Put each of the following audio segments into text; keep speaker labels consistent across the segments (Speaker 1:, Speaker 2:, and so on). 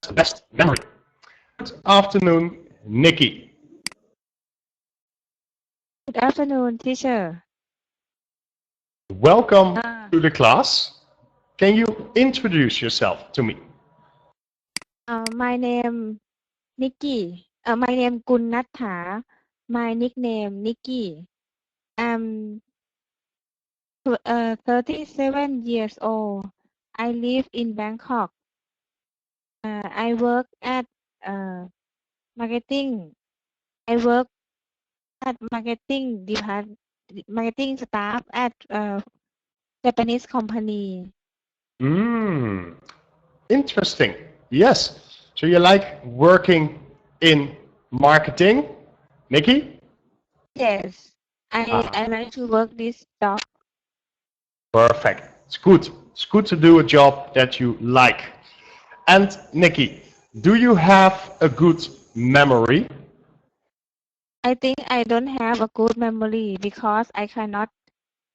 Speaker 1: the best memory? Good afternoon, Nikki.
Speaker 2: Good afternoon, teacher.
Speaker 1: Welcome to the class. Can you introduce yourself to me?
Speaker 2: My name Nikki. My name Gunnatha. My nickname Nikki. I'm 37 years old. I live in Bangkok. I work at marketing. I work at marketing staff at Japanese company.
Speaker 1: Interesting. Yes. So you like working in marketing, Nikki?
Speaker 2: Yes, I like to work this job.
Speaker 1: Perfect. It's good. It's good to do a job that you like. And Nikki, do you have a good memory?
Speaker 2: I think I don't have a good memory because I cannot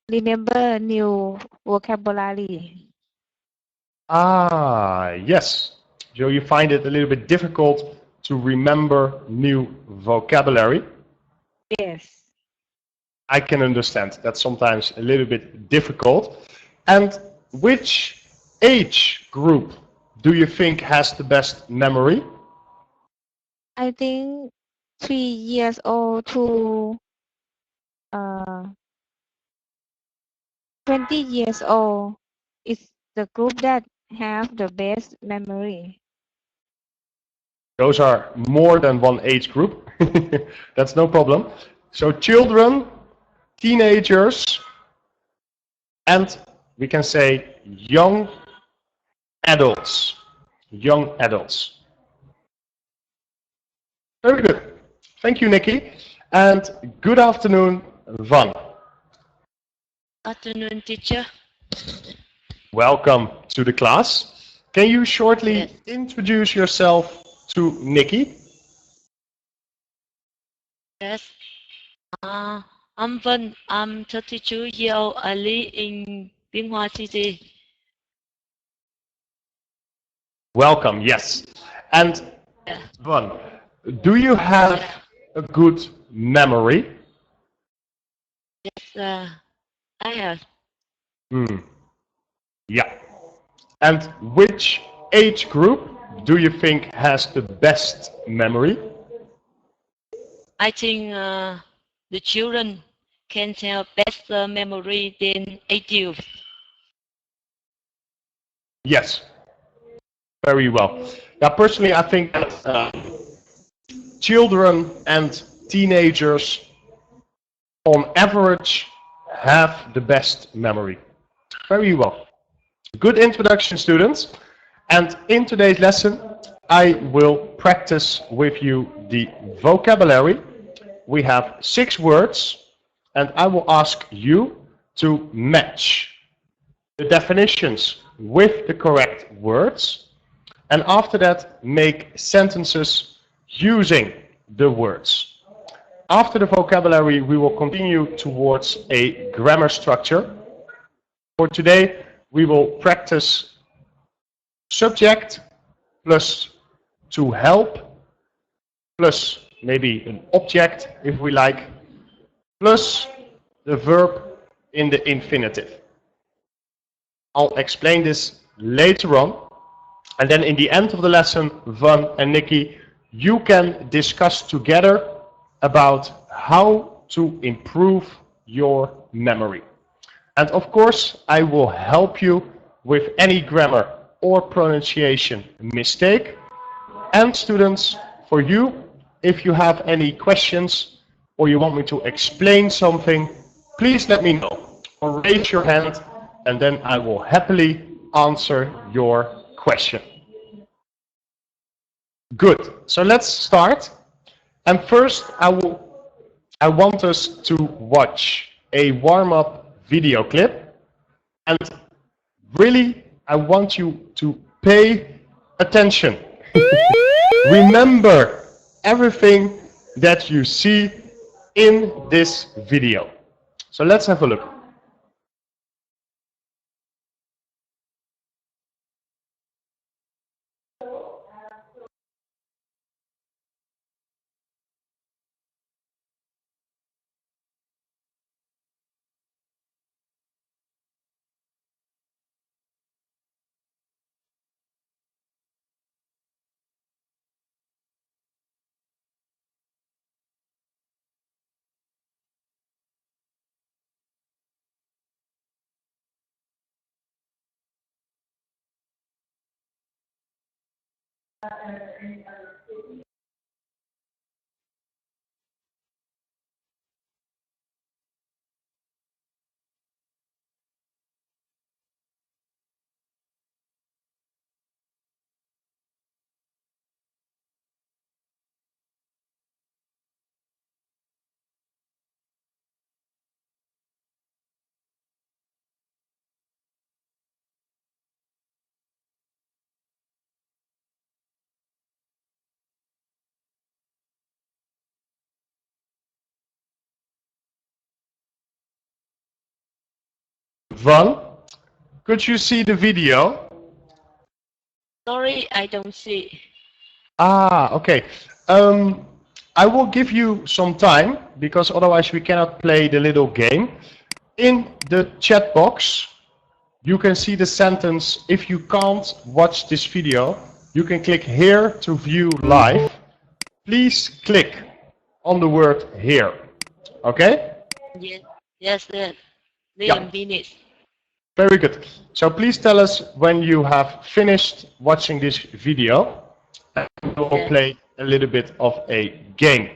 Speaker 2: remember new vocabulary.
Speaker 1: Yes. So you find it a little bit difficult to remember new vocabulary?
Speaker 2: Yes.
Speaker 1: I can understand that's sometimes a little bit difficult. And which age group do you think has the best memory?
Speaker 2: I think 3 years old to uh 20 years old is the group that have the best memory.
Speaker 1: Those are more than one age group. That's no problem. So children, teenagers, and we can say young adults. Young adults. Very good. Thank you, Nikki. And good afternoon, Van.
Speaker 3: Afternoon, teacher.
Speaker 1: Welcome to the class. Can you shortly
Speaker 3: Yes.
Speaker 1: introduce yourself to Nikki?
Speaker 3: Yes. I'm Vân. I'm 32 years old. I live in Biên Hòa City.
Speaker 1: Welcome, yes. And
Speaker 3: Yeah.
Speaker 1: Van, do you have a good memory?
Speaker 3: Yes, I have.
Speaker 1: Yeah. And which age group do you think has the best memory?
Speaker 3: I think the children can have better memory than adults.
Speaker 1: Yes. Very well. Now, personally, I think that children and teenagers, on average, have the best memory. Very well. Good introduction, students. And in today's lesson, I will practice with you the vocabulary. We have 6 words, and I will ask you to match the definitions with the correct words, and after that, make sentences using the words. After the vocabulary, we will continue towards a grammar structure. For today, we will practice subject plus to help plus maybe an object if we like, plus the verb in the infinitive. I'll explain this later on. And then in the end of the lesson, Van and Nikki, you can discuss together about how to improve your memory. And of course, I will help you with any grammar or pronunciation mistake. And students, for you, if you have any questions or you want me to explain something, please let me know or raise your hand, and then I will happily answer your question. Good. So let's start. And first, I want us to watch a warm-up video clip. And really, I want you to pay attention. Remember everything that you see in this video. So let's have a look. Van, could you see the video?
Speaker 3: Sorry, I don't see.
Speaker 1: Ah, okay. I will give you some time because otherwise we cannot play the little game. In the chat box, you can see the sentence, if you can't watch this video, you can click here to view live. Please click on the word here. Okay?
Speaker 3: Yes, yes, yes.
Speaker 1: Yeah.
Speaker 3: Minutes.
Speaker 1: Very good. So please tell us when you have finished watching this video. And we'll play a little bit of a game.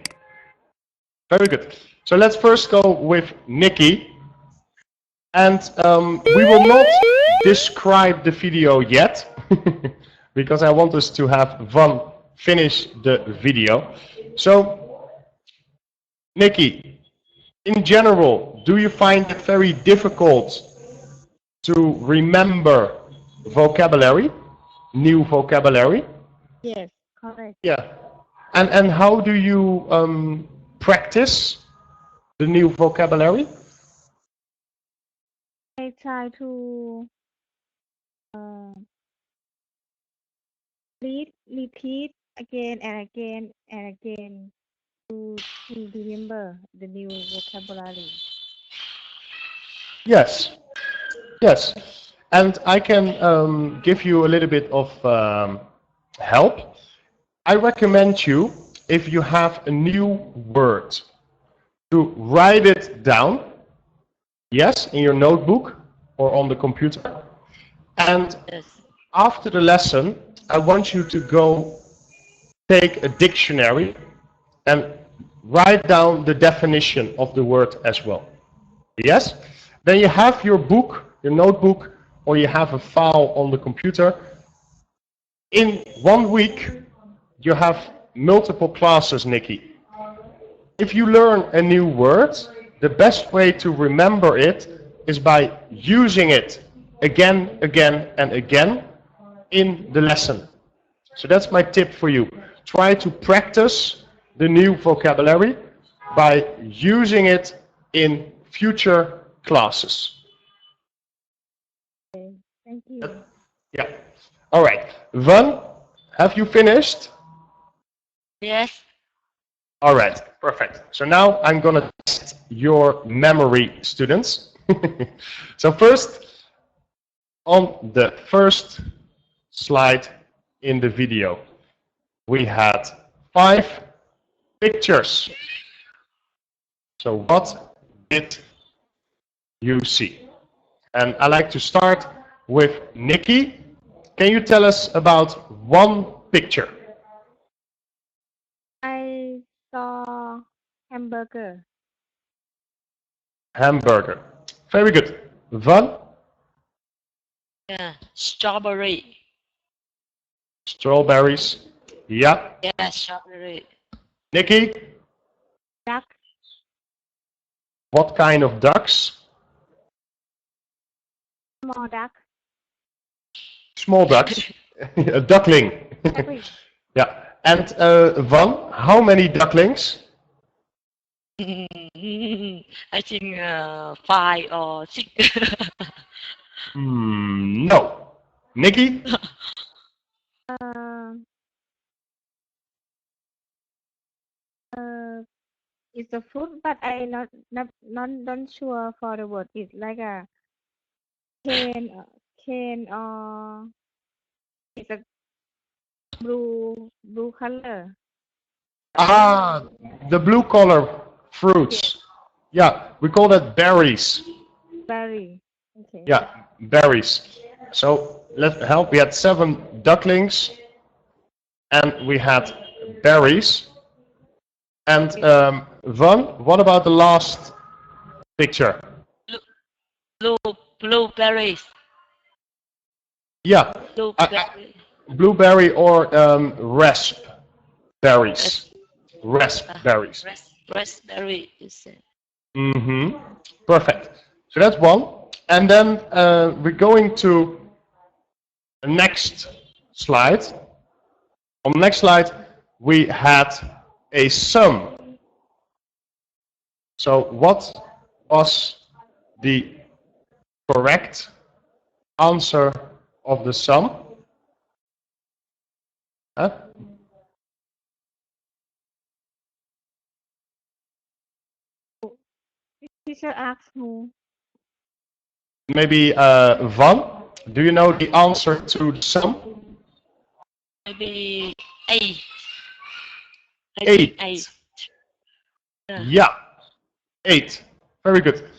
Speaker 1: Very good. So let's first go with Nikki. And we will not describe the video yet, because I want us to have Van finish the video. So, Nikki, in general, do you find it very difficult to remember vocabulary, new vocabulary?
Speaker 2: Yes, correct.
Speaker 1: Yeah. And how do you practice the new vocabulary?
Speaker 2: I try to repeat again and again and again to remember the new vocabulary.
Speaker 1: Yes. Yes. And I can give you a little bit of help. I recommend you, if you have a new word, to write it down. Yes, in your notebook or on the computer. And
Speaker 3: Yes.
Speaker 1: after the lesson, I want you to go take a dictionary and write down the definition of the word as well. Yes? Then you have your book, your notebook, or you have a file on the computer. In 1 week, you have multiple classes, Nikki. If you learn a new word, the best way to remember it is by using it again, again, and again in the lesson. So that's my tip for you. Try to practice the new vocabulary by using it in future classes.
Speaker 2: Okay, thank you.
Speaker 1: Yeah. All right. Van, have you finished?
Speaker 3: Yes.
Speaker 1: All right, perfect. So now I'm going to test your memory, students. So first, on the first slide in the video, we had 5 pictures. So what did you see? And I like to start with Nikki. Can you tell us about 1 picture?
Speaker 2: I saw hamburger.
Speaker 1: Hamburger. Very good. Van?
Speaker 3: Yeah. Strawberry.
Speaker 1: Strawberries. Yeah.
Speaker 3: Yeah, strawberry.
Speaker 1: Nikki?
Speaker 2: Duck.
Speaker 1: What kind of ducks?
Speaker 2: Small duck.
Speaker 1: Small ducks. A duckling.
Speaker 2: Duckling.
Speaker 1: Yeah. And Van, how many ducklings?
Speaker 3: I think 5 or 6.
Speaker 1: No. Nikki?
Speaker 2: It's a fruit, but I not sure for the word. It's like a cane or it's a blue color.
Speaker 1: Ah, the blue color fruits. Yeah, we call that berries.
Speaker 2: Berry. Okay.
Speaker 1: Yeah, berries. So let's help. We had 7 ducklings. and we had berries. And Van, what about the last picture?
Speaker 3: Blueberries.
Speaker 1: Yeah,
Speaker 3: Blueberry.
Speaker 1: blueberry or raspberries. Raspberries.
Speaker 3: Raspberry, you said.
Speaker 1: Mm-hmm. Perfect. So that's one. And then we're going to the next slide. On the next slide, we had a sum. So what was the correct answer of the sum? Huh?
Speaker 2: Teacher asked who?
Speaker 1: Maybe Van, do you know the answer to the sum?
Speaker 3: Maybe 8.
Speaker 1: 8. Yeah, 8. Very good.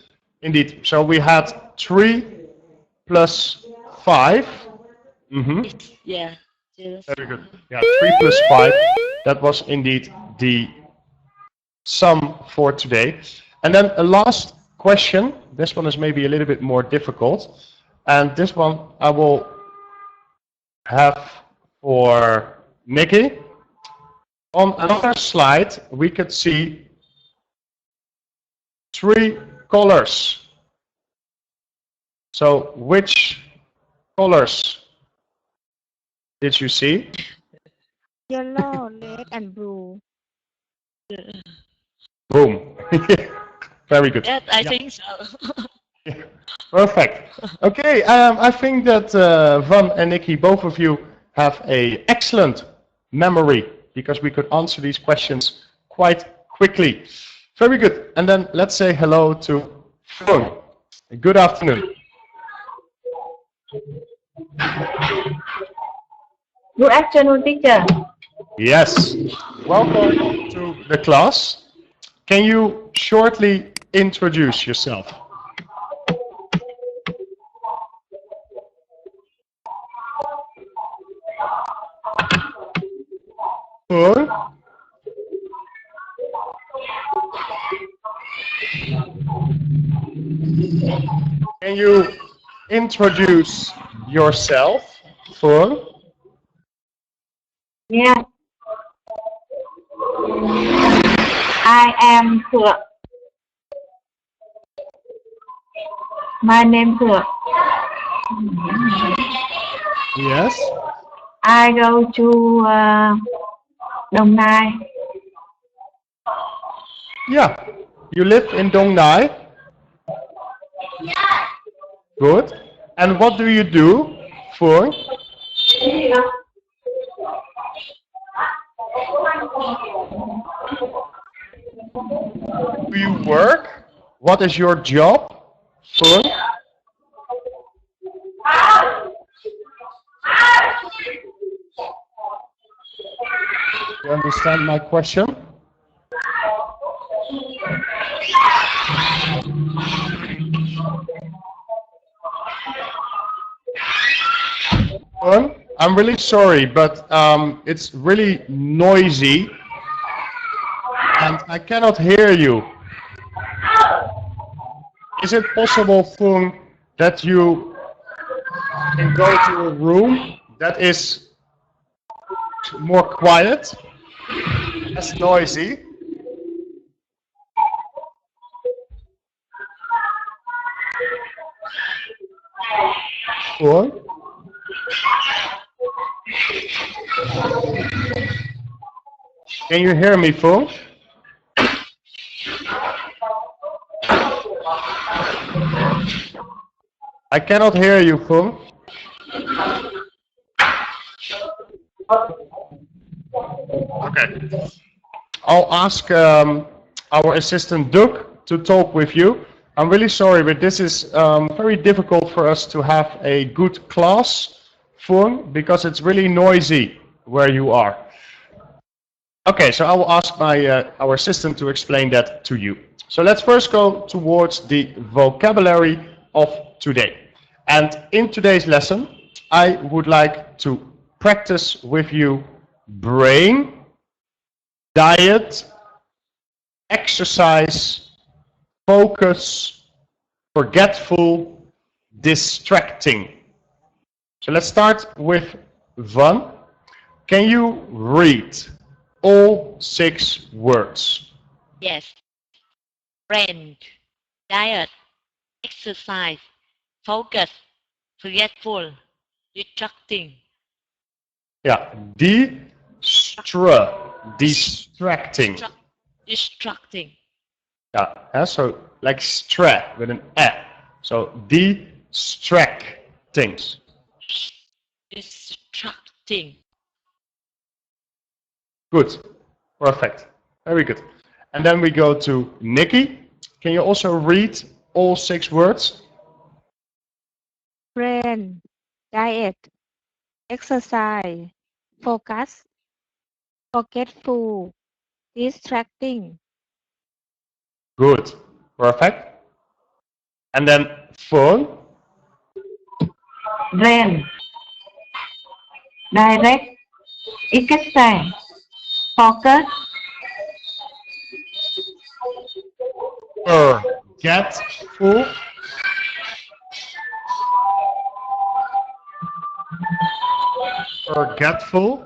Speaker 1: Indeed. So we had 3 plus 5. Mm-hmm.
Speaker 3: Yeah.
Speaker 1: Very good. Yeah, 3 plus 5. That was indeed the sum for today. And then a last question. This one is maybe a little bit more difficult. And this one I will have for Nikki. On another slide, we could see 3 colors. So which colors did you see?
Speaker 2: Yellow, red, and blue.
Speaker 1: Boom. Very good.
Speaker 3: Yes, I think so.
Speaker 1: Yeah. Perfect. Okay, I think that Van and Nikki, both of you have an excellent memory because we could answer these questions quite quickly. Very good. And then let's say hello to Fung. Good afternoon.
Speaker 4: Good afternoon, teacher.
Speaker 1: Yes. Welcome to the class. Can you shortly introduce yourself? Fung? Can you introduce yourself, Fung?
Speaker 4: Yeah. I am Phượng. My name Phượng.
Speaker 1: Yes.
Speaker 4: I go to Đồng Nai.
Speaker 1: Yeah. You live in Dong Nai? Good. And what do you do, Fung? Do you work? What is your job, Fung? You understand my question? Fung, I'm really sorry, but it's really noisy and I cannot hear you. Is it possible, Fung, that you can go to a room that is more quiet, less noisy? Fung? Can you hear me, Fung? I cannot hear you, Fung. Okay. I'll ask our assistant Doug to talk with you. I'm really sorry, but this is very difficult for us to have a good class, Fung, because it's really noisy where you are. Okay, so I will ask our assistant to explain that to you. So let's first go towards the vocabulary of today. And in today's lesson, I would like to practice with you brain, diet, exercise, focus, forgetful, distracting. So let's start with Van. Can you read all 6 words?
Speaker 3: Yes. Brain, diet, exercise, focus, forgetful, distracting.
Speaker 1: Yeah, distracting.
Speaker 3: Distracting.
Speaker 1: Yeah, so like stra with an e. So distracting.
Speaker 3: Distracting.
Speaker 1: Good, perfect, very good. And then we go to Nikki. Can you also read all 6 words?
Speaker 2: Brain, diet, exercise, focus, forgetful, distracting.
Speaker 1: Good, perfect. And then phone.
Speaker 4: Brain, direct, exercise, focus,
Speaker 1: Forgetful. Forgetful.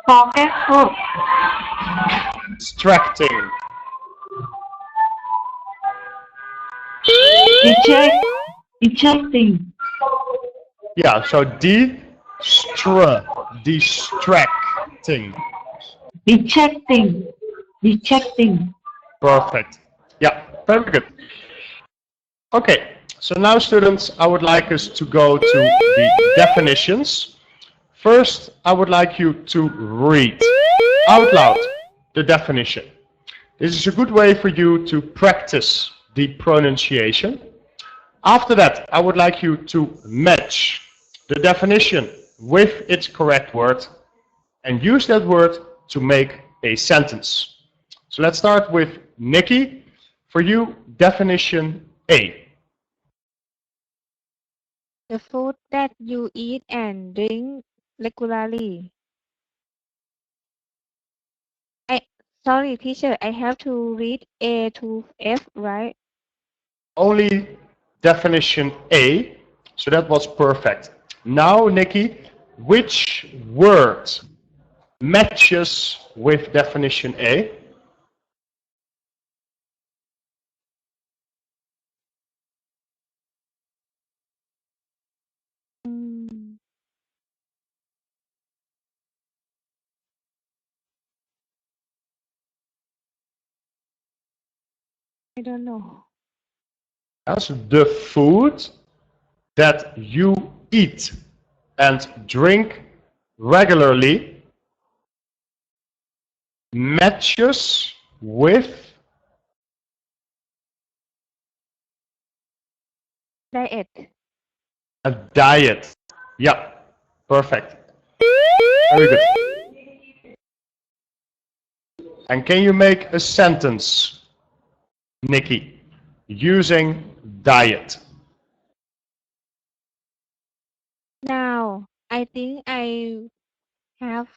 Speaker 4: forgetful,
Speaker 1: Distracting.
Speaker 4: distracting,
Speaker 1: Yeah, so distracting.
Speaker 4: distracting.
Speaker 1: Perfect. Yeah, very good. Okay, so now students, I would like us to go to the definitions. First, I would like you to read out loud the definition. This is a good way for you to practice the pronunciation. After that, I would like you to match the definition with its correct word and use that word to make a sentence. So let's start with Nikki. For you, definition A.
Speaker 2: The food that you eat and drink regularly. Sorry, teacher, I have to read A to F, right?
Speaker 1: Only definition A, so that was perfect. Now, Nikki, which word matches with definition A?
Speaker 2: Mm, I don't know.
Speaker 1: That's the food that you eat and drink regularly matches with
Speaker 2: Diet.
Speaker 1: a diet. Yeah, perfect. Very good. And can you make a sentence, Nikki, using diet?
Speaker 2: Now, I think I have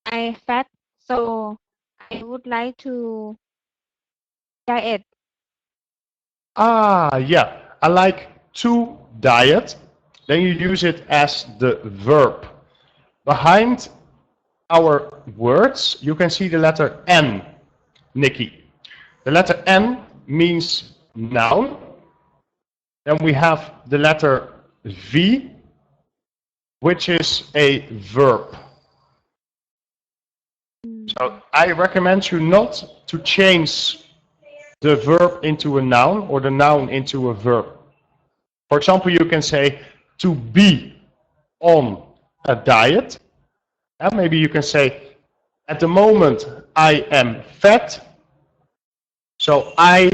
Speaker 2: I fat, so I would like to diet.
Speaker 1: Ah, yeah. I like to diet. Then you use it as the verb. Behind our words, you can see the letter N, Nikki. The letter N means noun. Then we have the letter V, which is a verb. So I recommend you not to change the verb into a noun or the noun into a verb. For example, you can say to be on a diet. And maybe you can say, at the moment I am fat, so I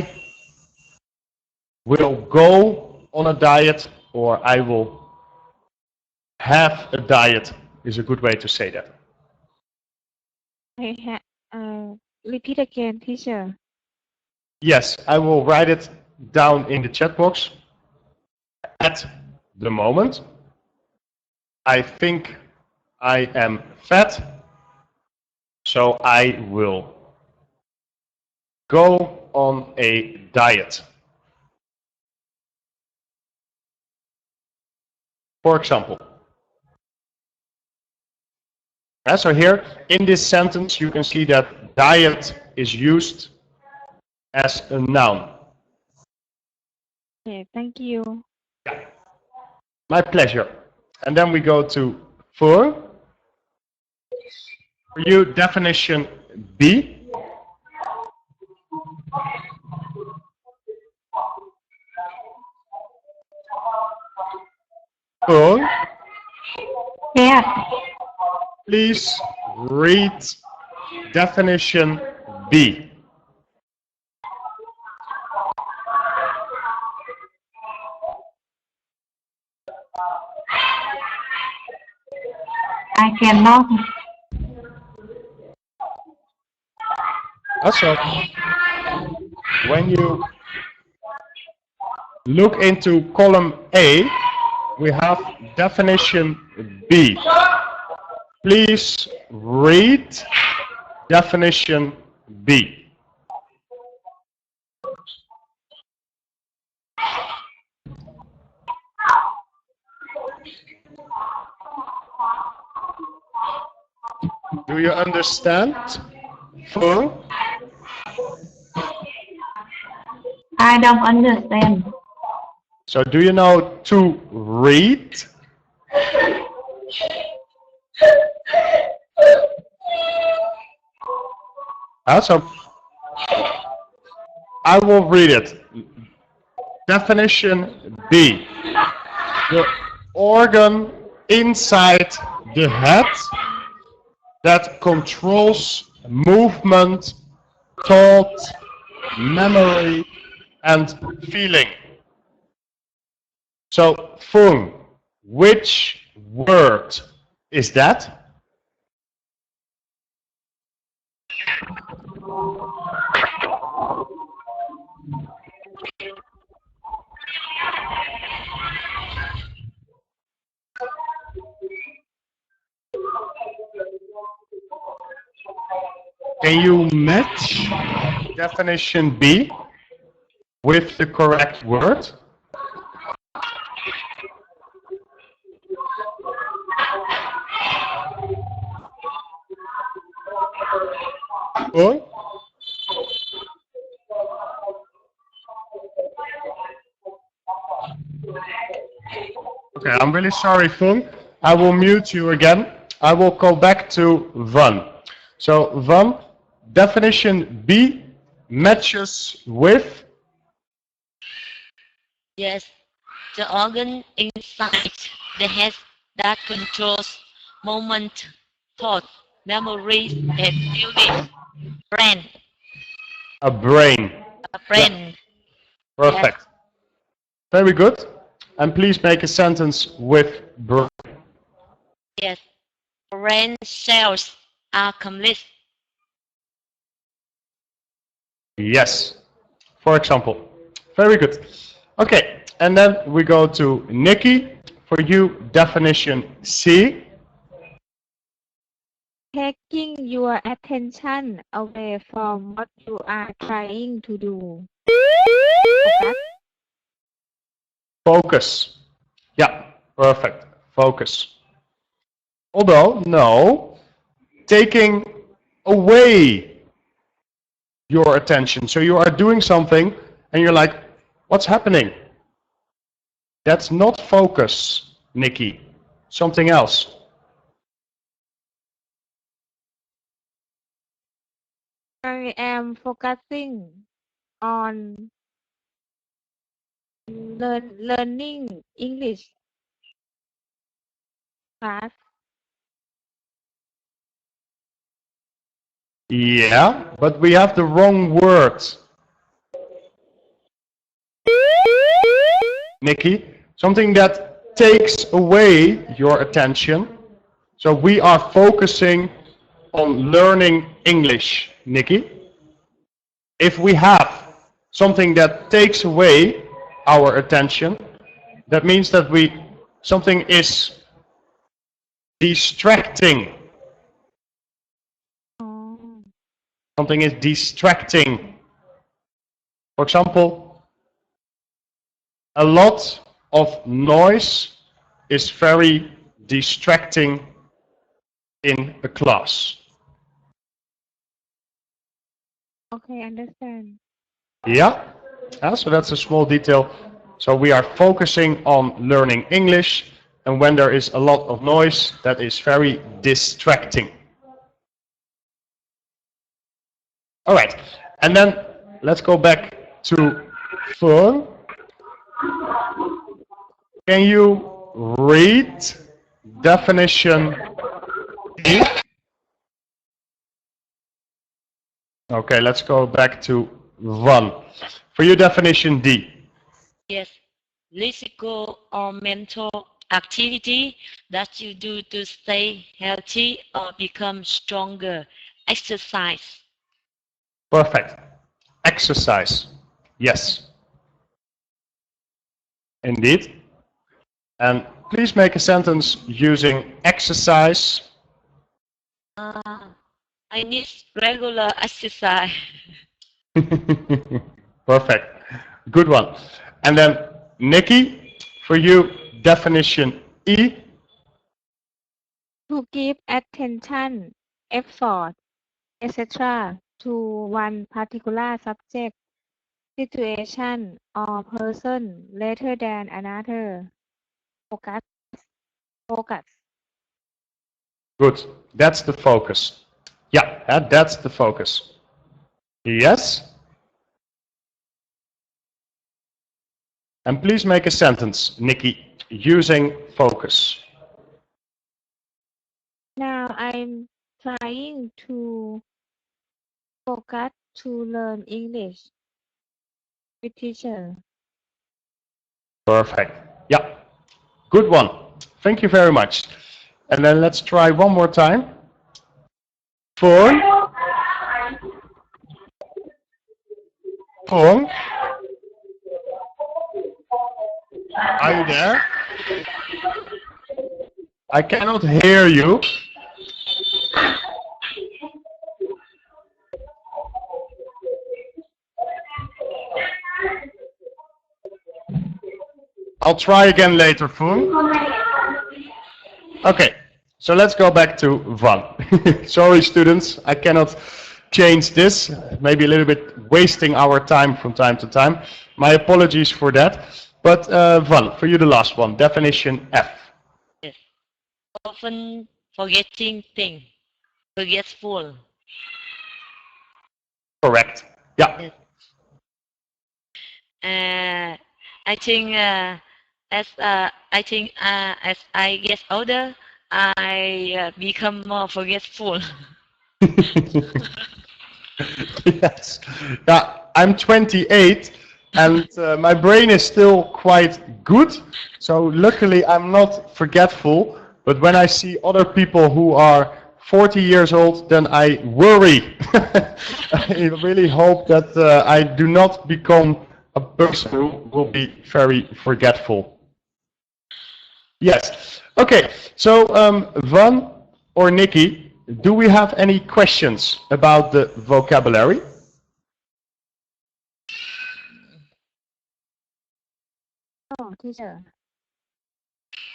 Speaker 1: will go on a diet, or I will have a diet is a good way to say that.
Speaker 2: Repeat again, teacher.
Speaker 1: Yes, I will write it down in the chat box. at the moment. I think I am fat, so I will go on a diet. For example. So here in this sentence you can see that diet is used as a noun.
Speaker 2: Okay, thank you.
Speaker 1: Yeah. My pleasure. And then we go to voor. For you, definition B. Voor.
Speaker 4: Yes.
Speaker 1: Please read definition B.
Speaker 4: I cannot.
Speaker 1: Also, when you look into column A, we have definition B. Please read definition B. Do you understand? Voor?
Speaker 4: I don't understand.
Speaker 1: So do you know to read? So I will read it. Definition B. The organ inside the head that controls movement, thought, memory, and feeling. So, Fung, which word is that? Can you match definition B with the correct word? Or? Okay, I'm really sorry, Fung. I will mute you again. I will go back to Van. So, Van, definition B matches with?
Speaker 3: Yes, the organ inside the head that controls movement, thought, memories, and feelings. Brain.
Speaker 1: A brain.
Speaker 3: A brain.
Speaker 1: Yeah. Perfect. Yes. Very good. And please make a sentence with brain.
Speaker 3: Yes. Brain cells are complete.
Speaker 1: Yes. For example. Very good. Okay. And then we go to Nikki. For you, definition C.
Speaker 2: Taking your attention away from what you are trying to do. Focus.
Speaker 1: Focus. Yeah, perfect. Focus. Although, no, taking away your attention. So you are doing something and you're like, what's happening? That's not focus, Nikki. Something else.
Speaker 2: I am focusing on learning English class.
Speaker 1: Yeah, but we have the wrong word. Nikki, something that takes away your attention. So we are focusing on learning English, Nikki. If we have something that takes away our attention, That means that something is distracting.
Speaker 2: Oh.
Speaker 1: Something is distracting. For example, a lot of noise is very distracting in a class.
Speaker 2: Okay, understand.
Speaker 1: Yeah, so that's a small detail. So we are focusing on learning English, and when there is a lot of noise, that is very distracting. All right, and then let's go back to Fern. Can you read definition D? Okay, let's go back to 1. For you, definition D.
Speaker 3: Yes, physical or mental activity that you do to stay healthy or become stronger. Exercise.
Speaker 1: Perfect. Exercise. Yes. Indeed. And please make a sentence using exercise.
Speaker 3: I need regular exercise.
Speaker 1: Perfect. Good one. And then, Nikki, for you, definition E.
Speaker 2: To give attention, effort, etc. to one particular subject, situation, or person rather than another. Focus. Focus.
Speaker 1: Good. That's the focus. Yeah, that's the focus. Yes. And please make a sentence, Nikki, using focus.
Speaker 2: Now I'm trying to focus to learn English with teacher.
Speaker 1: Perfect. Yeah. Good one. Thank you very much. And then let's try one more time. Phone. Phone. Are you there? I cannot hear you. I'll try again later, Foon. Okay, so let's go back to Van. Sorry, students, I cannot change this. Maybe a little bit wasting our time from time to time. My apologies for that. But Van, for you the last one, definition F.
Speaker 3: Yes. Often forgetting things. Forgetful.
Speaker 1: Correct. Yeah.
Speaker 3: Yes. I think as I get older, I become more forgetful.
Speaker 1: Yes. Yeah, I'm 28 and my brain is still quite good. So luckily I'm not forgetful. But when I see other people who are 40 years old, then I worry. I really hope that I do not become a person who will be very forgetful. Yes. Okay. So Van or Nikki, do we have any questions about the vocabulary?
Speaker 2: Oh, teacher.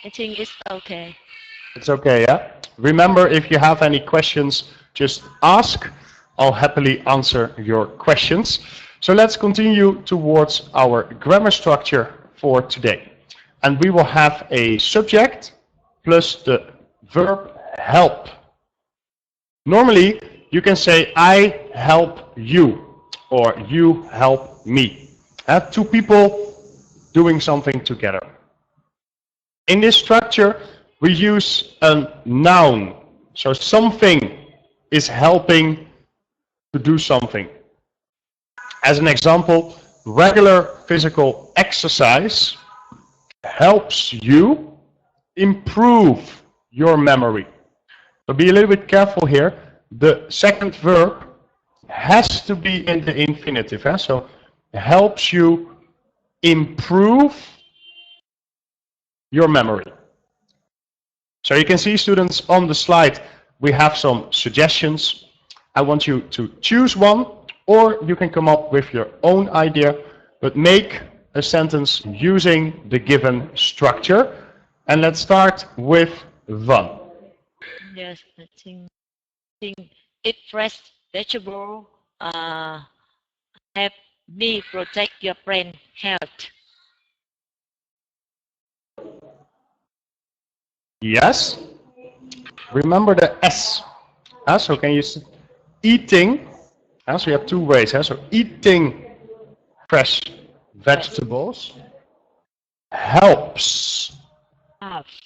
Speaker 3: I think it's okay.
Speaker 1: It's okay, yeah? Remember, if you have any questions, just ask. I'll happily answer your questions. So let's continue towards our grammar structure for today. And we will have a subject plus the verb help. Normally, you can say, I help you, or you help me. Two people doing something together. In this structure, we use a noun. So something is helping to do something. As an example, regular physical exercise helps you improve your memory. So be a little bit careful here. The second verb has to be in the infinitive. So helps you improve your memory. So you can see, students, on the slide we have some suggestions. I want you to choose one, or you can come up with your own idea, but make a sentence using the given structure. And let's start with Van.
Speaker 3: Yes, I think eat fresh vegetable. Help me protect your brain health.
Speaker 1: Yes. Remember the S. So can you see? Eating. So you have two ways. So eating fresh vegetables helps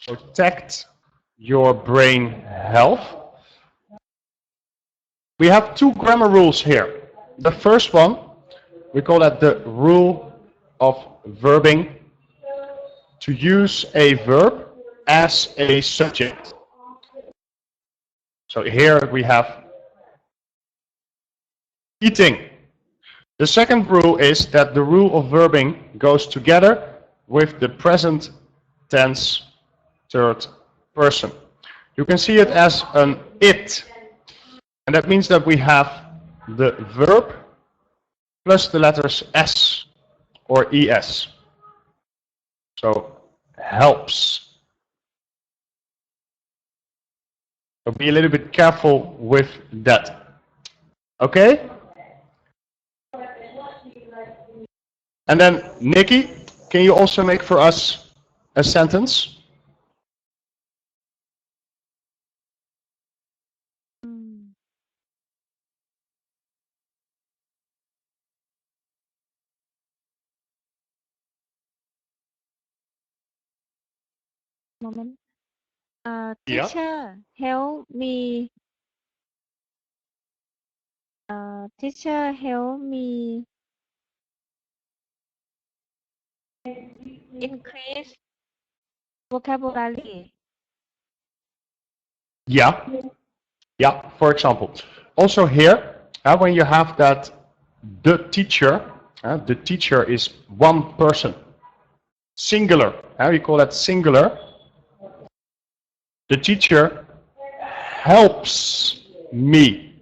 Speaker 1: protect your brain health. We have two grammar rules here. The first one, we call that the rule of verbing. To use a verb as a subject. So here we have eating. The second rule is that the rule of verbing goes together with the present tense third person. You can see it as an it. And that means that we have the verb plus the letters S or ES. So, helps. So be a little bit careful with that. Okay? And then, Nikki, can you also make for us a sentence?
Speaker 2: Moment.
Speaker 1: Yeah.
Speaker 2: Teacher, help me. Teacher, help me increase vocabulary.
Speaker 1: Yeah. Yeah, for example. Also here, when you have that the teacher is one person. Singular. We call that singular. The teacher helps me.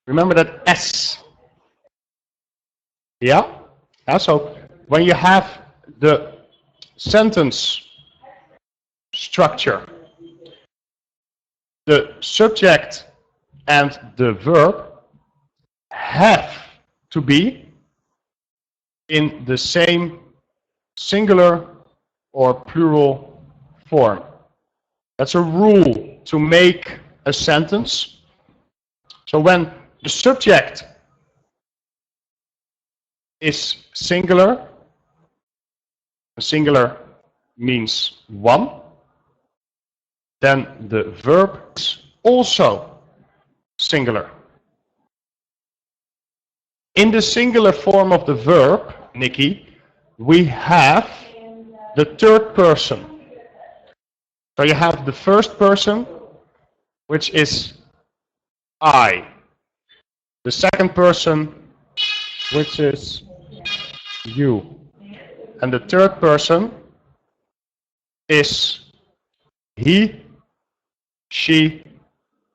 Speaker 1: Remember that S. Yeah? So when you have the sentence structure, the subject and the verb have to be in the same singular or plural form. That's a rule to make a sentence. So when the subject is singular, singular means one, then the verb is also singular. In the singular form of the verb, Nikki, we have the third person. So you have the first person, which is I. The second person, which is you. And the third person is he, she,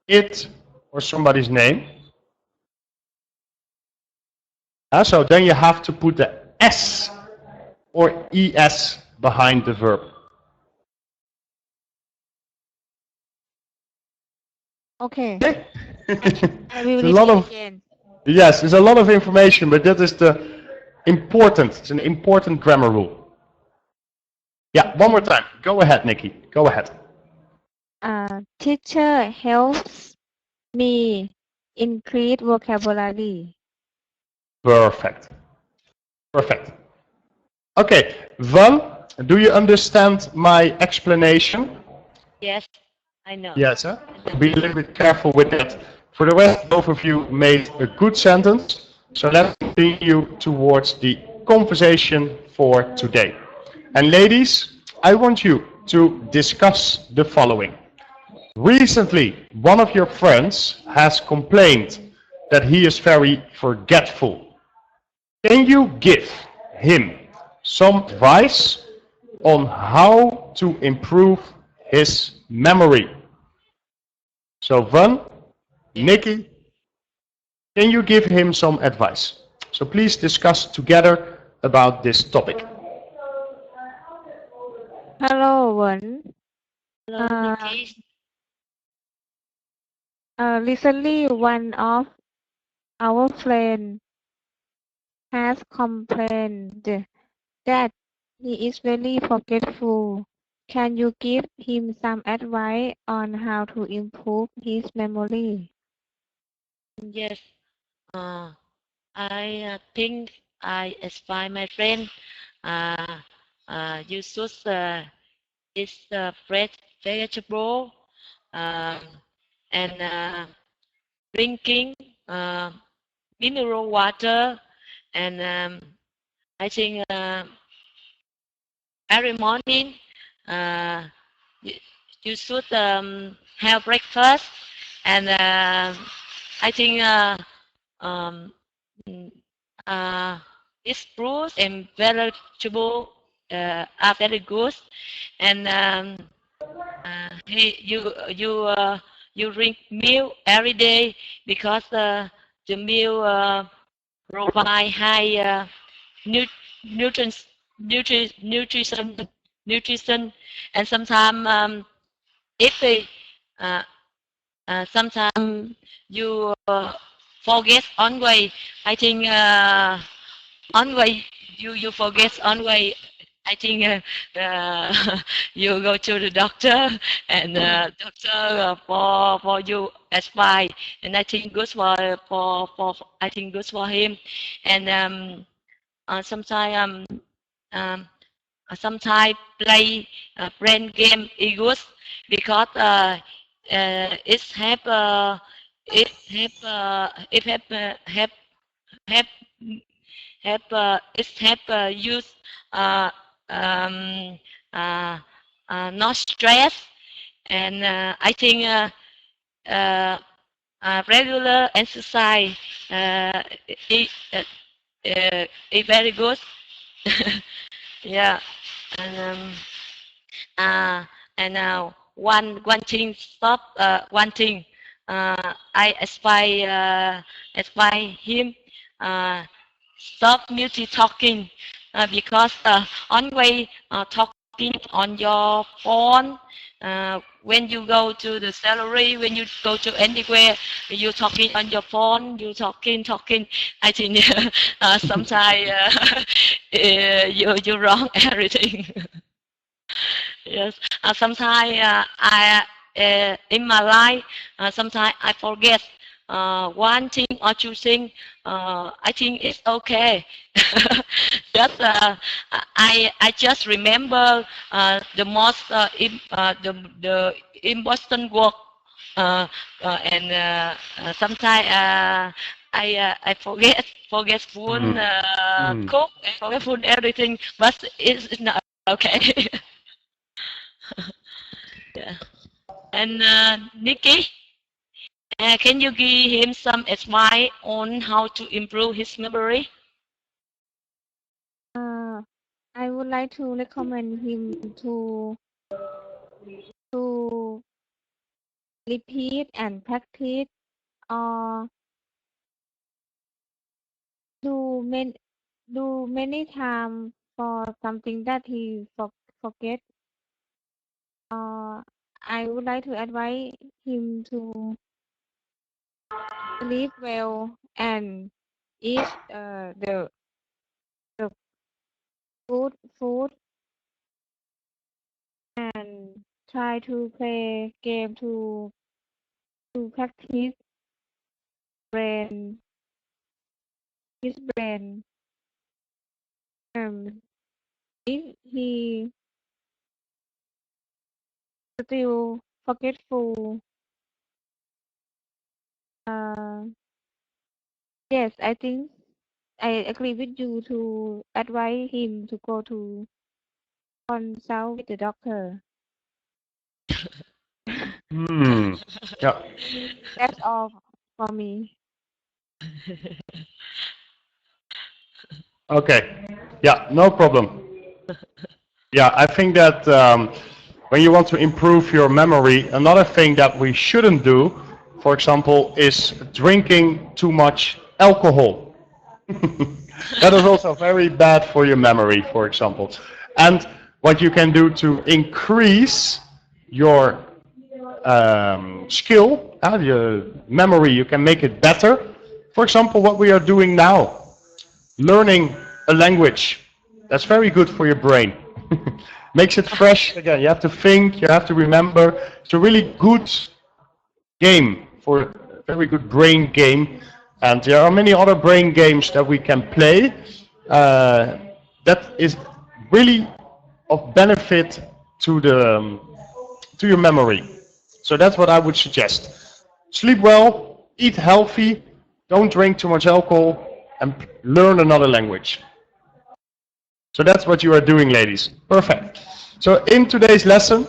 Speaker 1: it, or somebody's name. So then you have to put the S or ES behind the verb.
Speaker 2: Okay.
Speaker 1: Okay?
Speaker 2: I will
Speaker 1: It's a
Speaker 2: repeat
Speaker 1: lot of,
Speaker 2: again.
Speaker 1: yes, it's a lot of information, but that is the important, it's an important grammar rule. Yeah, one more time. Go ahead, Nikki. Go ahead.
Speaker 2: Teacher helps me increase vocabulary.
Speaker 1: Perfect. Perfect. Okay, Van, do you understand my explanation?
Speaker 3: Yes, I know.
Speaker 1: Yes, huh? Be a little bit careful with that. For the rest, both of you made a good sentence. So let's continue towards the conversation for today. And ladies, I want you to discuss the following. Recently, one of your friends has complained that he is very forgetful. Can you give him some advice on how to improve his memory. So Van, Nikki, can you give him some advice? So please discuss together about this topic.
Speaker 2: Hello, Wen.
Speaker 3: Hello, Nikki.
Speaker 2: Recently, one of our friends has complained that he is very forgetful. Can you give him some advice on how to improve his memory?
Speaker 3: Yes. I think I inspire my friend. You should eat fresh vegetable and drinking mineral water, and I think every morning uh, you, you should have breakfast, and I think um, mm, it's fruit and vegetable are very good, and you drink milk every day because the milk provide high nu- nutrients, nutrition, and sometimes if uh, sometimes you forget on way. I think on way you forget on way. I think you go to the doctor, and doctor for you advice, and I think good for I think good for him, and sometimes sometimes play brain game is good because it have it have use uh, um, uh, not stress, and I think regular exercise is, is very good. Yeah, and uh, and one thing stop one thing I aspire him uh, stop multi-talking because always talking on your phone when you go to the salary, when you go to anywhere, you talking on your phone, you talking. I think sometimes you wrong everything. Yes, sometimes I in my life, sometimes I forget one thing or two things. I think it's okay. Just I just remember the most the important work, and sometimes I forget food cook, I forget food everything, but it's not okay. Yeah. And Nikki, can you give him some advice on how to improve his memory?
Speaker 2: I would like to recommend him to repeat and practice or do many do many times for something that he forget. I would like to advise him to sleep well and eat the good food and try to play game to practice brain his brain. If he still forgetful, uh, yes, I think I agree with you to advise him to go to consult with the doctor.
Speaker 1: Yeah.
Speaker 2: That's all for me.
Speaker 1: Okay. Yeah, no problem. Yeah, I think that when you want to improve your memory, another thing that we shouldn't do, for example, is drinking too much alcohol. That is also very bad for your memory, for example. And what you can do to increase your skill, your memory, you can make it better. For example, what we are doing now, learning a language. That's very good for your brain. Makes it fresh again. You have to think, you have to remember. It's a really good game, for a very good brain game. And there are many other brain games that we can play that is really of benefit to your memory. So that's what I would suggest. Sleep well, eat healthy, don't drink too much alcohol, and learn another language. So that's what you are doing, ladies. Perfect. So in today's lesson,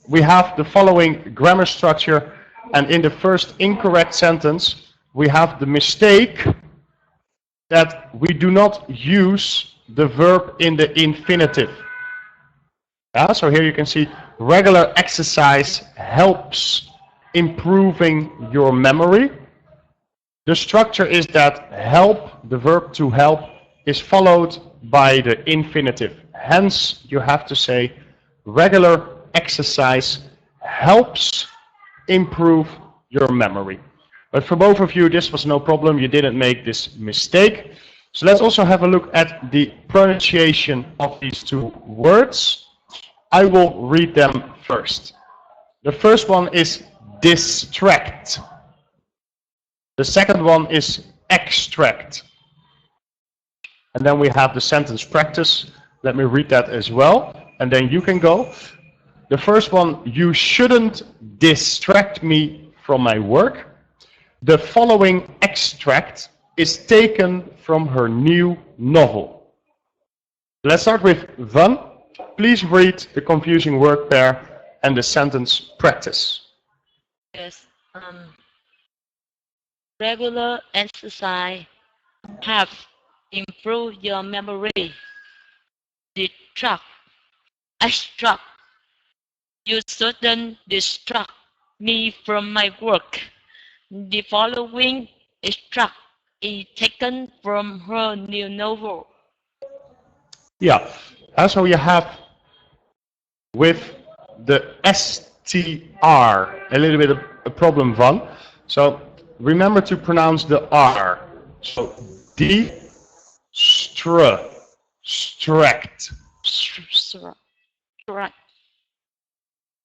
Speaker 1: we have the following grammar structure, and in the first incorrect sentence, we have the mistake that we do not use the verb in the infinitive. So here you can see regular exercise helps improving your memory. The structure is that help, the verb to help, is followed by the infinitive. Hence, you have to say regular exercise helps improve your memory. But for both of you, this was no problem. You didn't make this mistake. So let's also have a look at the pronunciation of these two words. I will read them first. The first one is distract. The second one is extract. And then we have the sentence practice. Let me read that as well. And then you can go. The first one, you shouldn't distract me from my work. The following extract is taken from her new novel. Let's start with Van. Please read the confusing word pair and the sentence practice.
Speaker 3: Yes. Regular exercise have improved your memory. Distract, extract. You shouldn't distract me from my work. The following extract is taken from her new novel.
Speaker 1: Yeah, so you have with the STR a little bit of a problem, Van. So remember to pronounce the R. So distract.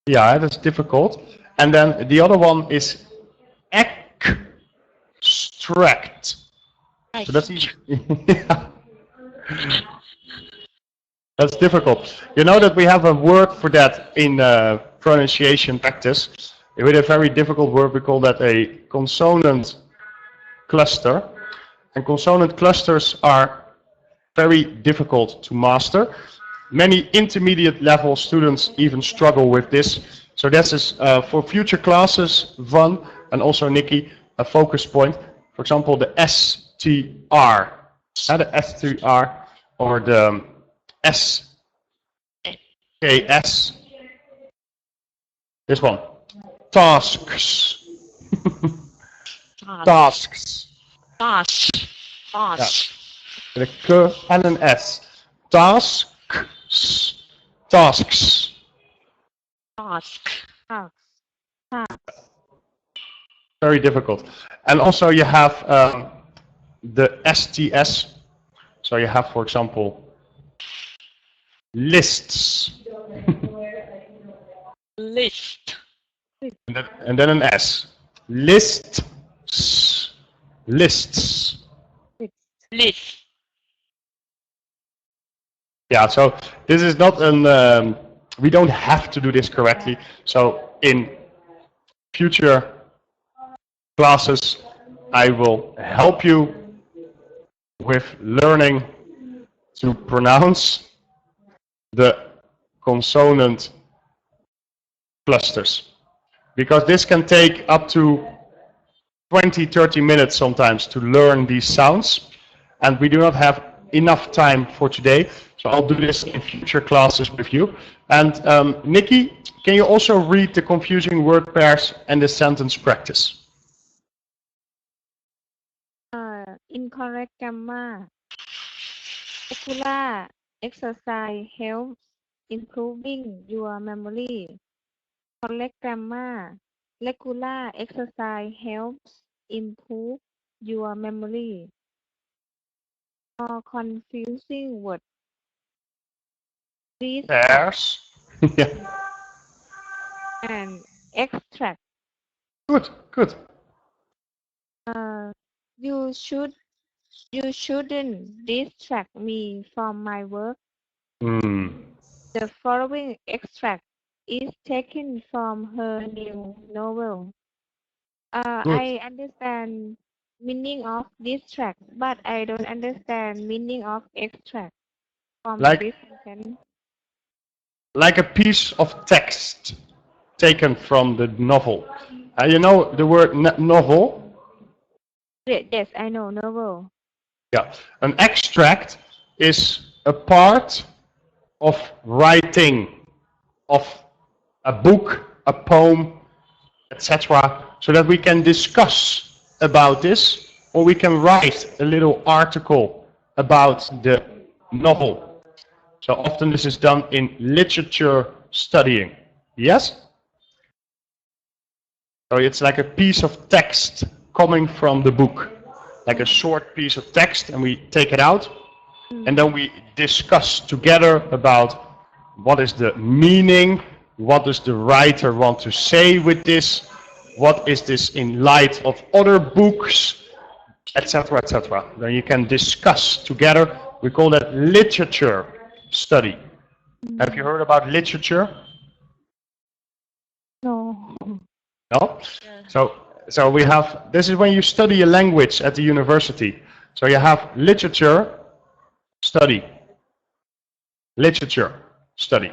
Speaker 1: Yeah, that's difficult. And then the other one is extract. So that's easy. Yeah. That's difficult. You know that we have a word for that in pronunciation practice. With a very difficult word, we call that a consonant cluster. And consonant clusters are very difficult to master. Many intermediate level students even struggle with this. So this is for future classes, Van and also Nikki, a focus point. For example, the STR, the STR or the SKS. This one, tasks. Tasks.
Speaker 3: Task. Task.
Speaker 1: With a K and an S. Tasks. Tasks.
Speaker 3: Task.
Speaker 1: Very difficult. And also you have the STS. So you have, for example, lists.
Speaker 3: List.
Speaker 1: And then an S. Lists. Lists.
Speaker 3: List.
Speaker 1: Yeah, so this is not an, we don't have to do this correctly. So in future classes, I will help you with learning to pronounce the consonant clusters. Because this can take up to 20-30 minutes sometimes to learn these sounds. And we do not have enough time for today, so I'll do this in future classes with you. And Nikki, can you also read the confusing word pairs and the sentence practice?
Speaker 2: Incorrect grammar. Regular exercise helps improving your memory. Correct grammar. Regular exercise helps improve your memory. Or confusing word. These
Speaker 1: Pairs. Yeah.
Speaker 2: and extract.
Speaker 1: Good, good.
Speaker 2: You shouldn't distract me from my work. The following extract is taken from her new novel. I understand meaning of distract, but I don't understand meaning of extract from this sentence.
Speaker 1: Like a piece of text taken from the novel. You know the word novel?
Speaker 2: Yes, I know novel.
Speaker 1: Yeah. An extract is a part of writing of a book, a poem, etc., so that we can discuss about this, or we can write a little article about the novel. So often this is done in literature studying. Yes? So it's like a piece of text coming from the book, like a short piece of text, and we take it out, and then we discuss together about what is the meaning, what does the writer want to say with this, what is this in light of other books, etc., etc. Then you can discuss together. We call that literature study. Have you heard about literature?
Speaker 2: No.
Speaker 1: No? So we have, this is when you study a language at the university. So you have literature study. Literature study.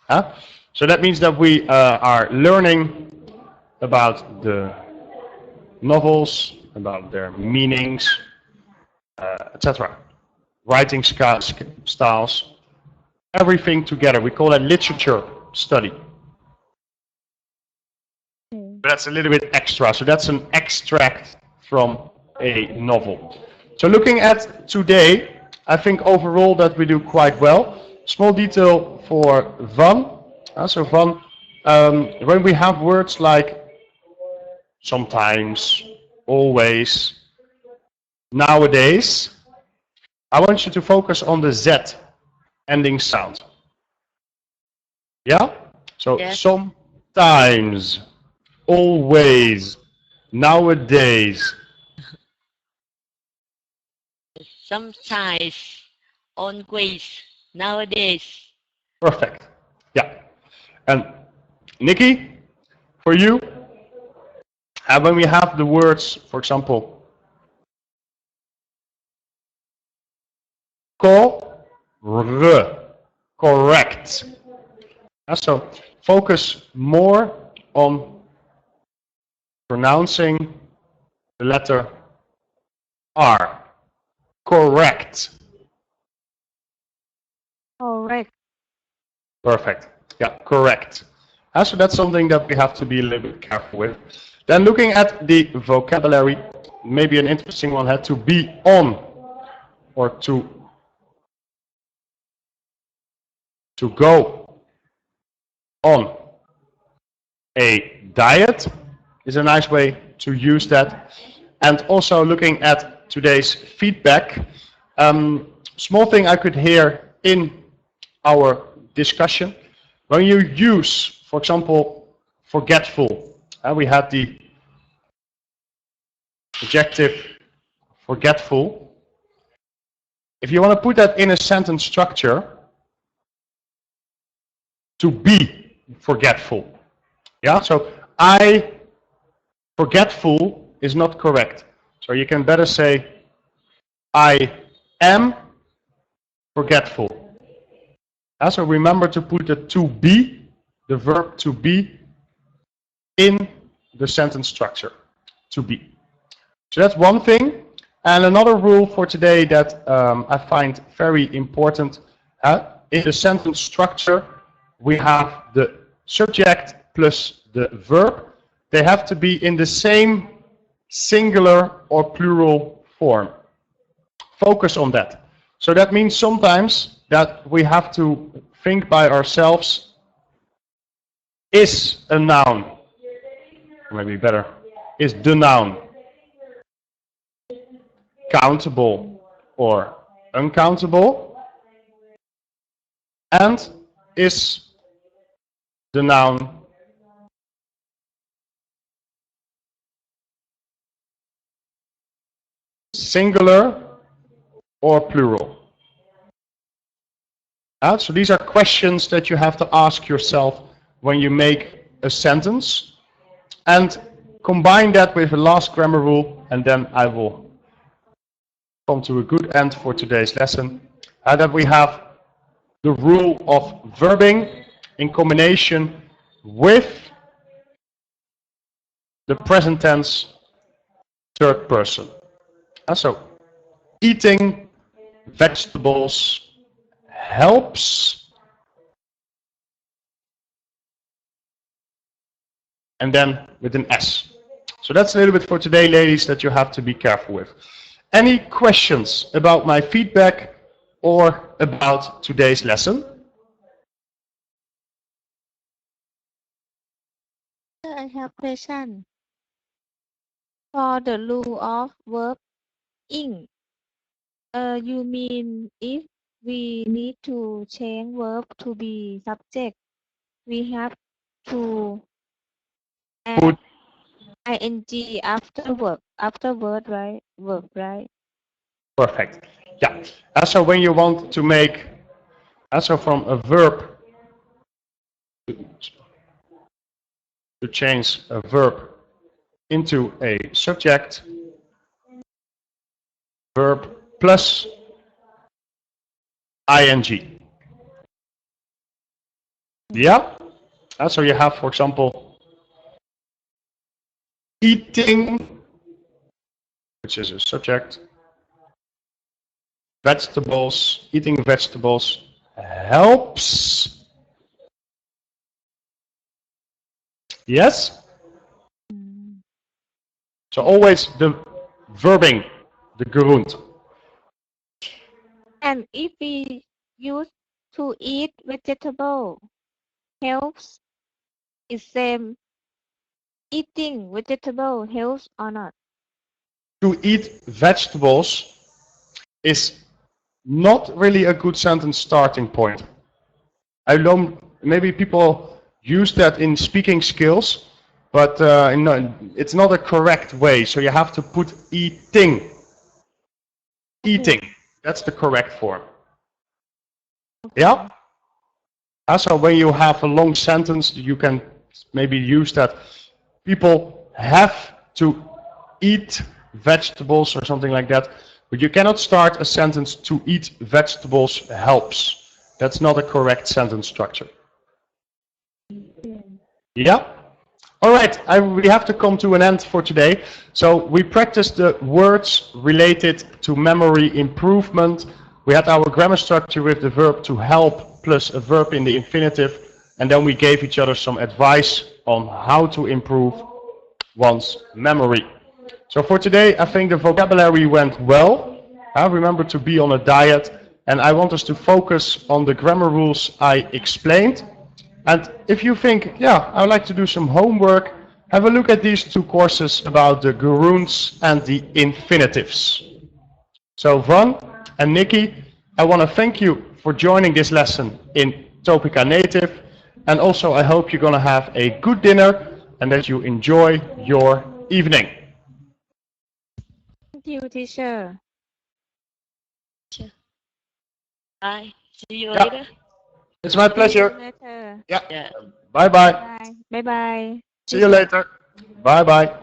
Speaker 1: Huh? So that means that we are learning about the novels, about their meanings, etc. Writing styles, everything together. We call that literature study. That's a little bit extra. So that's an extract from a novel. So looking at today, I think overall that we do quite well. Small detail for Van. So Van, when we have words like sometimes, always, nowadays, I want you to focus on the Z ending sound. Yeah? So
Speaker 3: Yes.
Speaker 1: Sometimes, always, nowadays.
Speaker 3: Sometimes, always, nowadays.
Speaker 1: Perfect. Yeah. And Nikki, for you, when we have the words, for example, correct. So focus more on pronouncing the letter R. Correct.
Speaker 2: Correct.
Speaker 1: Perfect. Yeah, correct. So that's something that we have to be a little bit careful with. Then looking at the vocabulary, maybe an interesting one had to be on, or to go on a diet is a nice way to use that. And also looking at today's feedback, small thing I could hear in our discussion, when you use, for example, forgetful, we had the adjective forgetful. If you want to put that in a sentence structure, to be forgetful. Yeah, so I forgetful is not correct. So you can better say I am forgetful. So remember to put the to be, the verb to be, in the sentence structure. To be. So that's one thing. And another rule for today that I find very important, in the sentence structure, we have the subject plus the verb. They have to be in the same singular or plural form. Focus on that. So that means sometimes that we have to think by ourselves, is a noun, or maybe better, is the noun countable or uncountable, and is the noun singular or plural. So these are questions that you have to ask yourself when you make a sentence, and combine that with the last grammar rule, and then I will come to a good end for today's lesson. That we have the rule of verbing in combination with the present tense third person. So, eating vegetables helps, and then with an S. So that's a little bit for today, ladies, that you have to be careful with. Any questions about my feedback or about today's lesson?
Speaker 2: I have question. For the rule of verb ing, you mean if we need to change verb to be subject, we have to add ing after word, right? Verb, right?
Speaker 1: Perfect. Yeah. So when you want to make, so from a verb, to change a verb into a subject, verb plus ing. Yeah? So you have, for example, eating, which is a subject, vegetables, eating vegetables helps. Yes? So always the verbing, the Grund.
Speaker 2: And if we use to eat vegetable, helps, is same eating vegetable helps or not?
Speaker 1: To eat vegetables is not really a good sentence starting point. I know maybe people use that in speaking skills, but no, it's not a correct way. So you have to put eating. Eating. That's the correct form. Yeah? So when you have a long sentence, you can maybe use that. People have to eat vegetables or something like that. But you cannot start a sentence to eat vegetables helps. That's not a correct sentence structure. Yeah? All right, we have to come to an end for today. So we practiced the words related to memory improvement. We had our grammar structure with the verb to help plus a verb in the infinitive. And then we gave each other some advice on how to improve one's memory. So for today, I think the vocabulary went well. Remember to be on a diet. And I want us to focus on the grammar rules I explained. And if you think, yeah, I would like to do some homework, have a look at these two courses about the gerunds and the infinitives. So Van and Nikki, I want to thank you for joining this lesson in Topica Native. And also I hope you're going to have a good dinner and that you enjoy your evening.
Speaker 2: Thank you, teacher.
Speaker 3: Bye. See you later.
Speaker 1: It's my pleasure.
Speaker 2: See you later.
Speaker 1: Yeah.
Speaker 3: Yeah.
Speaker 1: Bye-bye.
Speaker 2: Bye. Bye-bye.
Speaker 1: See you later. Bye-bye.